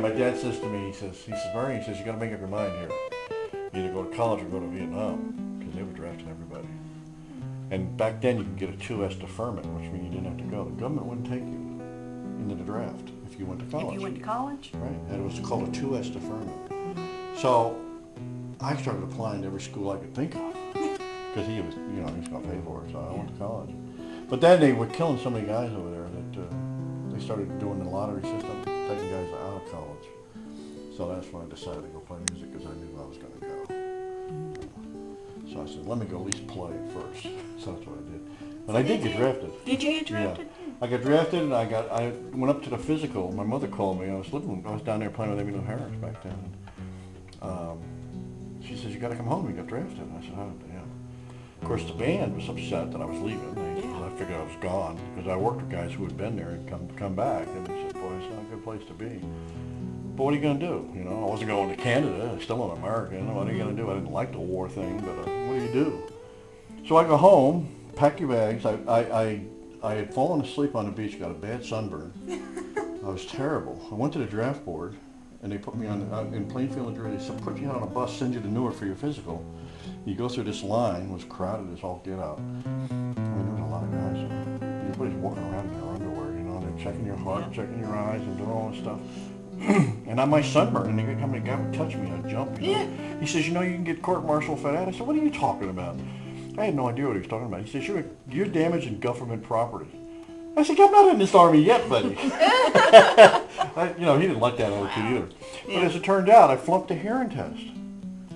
my dad says to me, he says, Bernie, he says, you got to make up your mind here. You either go to college or go to Vietnam, because they were drafting everybody. And back then you could get a 2S deferment, which means you didn't have to go. The government wouldn't take you into the draft if you went to college. If you went to college? Right, and it was called a 2S deferment. So I started applying to every school I could think of, because he was, he was going to pay for it, so I went to college. But then they were killing so many guys over there that they started doing the lottery system, taking guys out of college. So that's when I decided to go play music, because I knew I was going to go. So I said, let me go at least play first. So that's what I did. And I did get drafted. Did you get drafted? Yeah. I got drafted, and I went up to the physical. My mother called me. I was down there playing with Emily Harris back then. She says, you got to come home. You got drafted. And I said, oh, damn. Of course, the band was upset that I was leaving. I figured I was gone, because I worked with guys who had been there and come back. And they said, boy, it's not a good place to be. But what are you going to do? I wasn't going to Canada. I'm still an American. What are you going to do? I didn't like the war thing, but what do you do? So I go home, pack your bags. I had fallen asleep on the beach, got a bad sunburn. I was terrible. I went to the draft board, and they put me on in Plainfield, New Jersey. They said, put you on a bus, send you to Newark for your physical. You go through this line, it was crowded as all get out. I mean, there was a lot of guys. Everybody's walking around in their underwear, they're checking your heart, checking your eyes, and doing all this stuff. And on my sunburn, and every time a guy would touch me, I'd jump. He says, you can get court-martialed for that. I said, what are you talking about? I had no idea what he was talking about. He says, you're damaging government property. I said, I'm not in this army yet, buddy. He didn't like that attitude either. But as it turned out, I flunked the hearing test.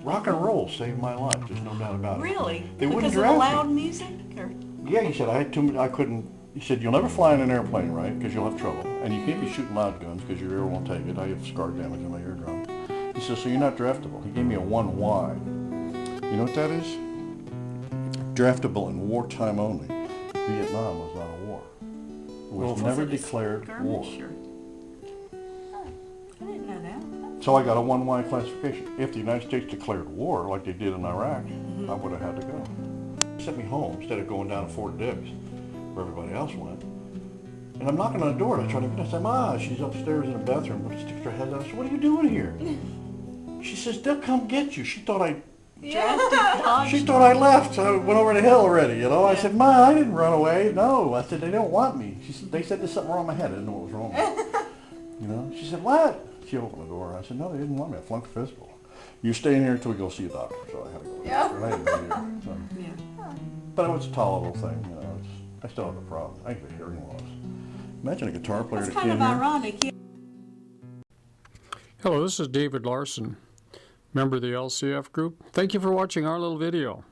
Rock and roll saved my life. There's no doubt about it. Really? They wouldn't because of the draft loud me. music? Or? Yeah, he said, I couldn't. He said, you'll never fly in an airplane, right? Because you'll have trouble. And you can't be shooting loud guns because your ear won't take it. I have scar damage in my eardrum. He says, so you're not draftable. He gave me a 1Y. You know what that is? Draftable in wartime only. Vietnam was not a war. It was never declared war. Sure. Oh, I didn't know that. So I got a 1Y classification. If the United States declared war like they did in Iraq, I would have had to go. They sent me home instead of going down to Fort Dix, where everybody else went. And I'm knocking on the door, and I try to get. I say, Ma, she's upstairs in the bathroom. She sticks her head out. I said, what are you doing here? She says, they'll come get you. She thought I left, so I went over the hill already, I said, Ma, I didn't run away. No. I said, they don't want me. She said, they said there's something wrong with my head. I didn't know what was wrong with me. She said, what? She opened the door. I said, no, they didn't want me. I flunked physical. You stay in here until we go see a doctor. So I had to go to the doctor. I didn't go here. But it was a tolerable thing. I still have a problem. I have a hearing loss. Imagine a guitar player that can't hear. That's kind of ironic. Hello, this is David Larson, member of the LCF group. Thank you for watching our little video.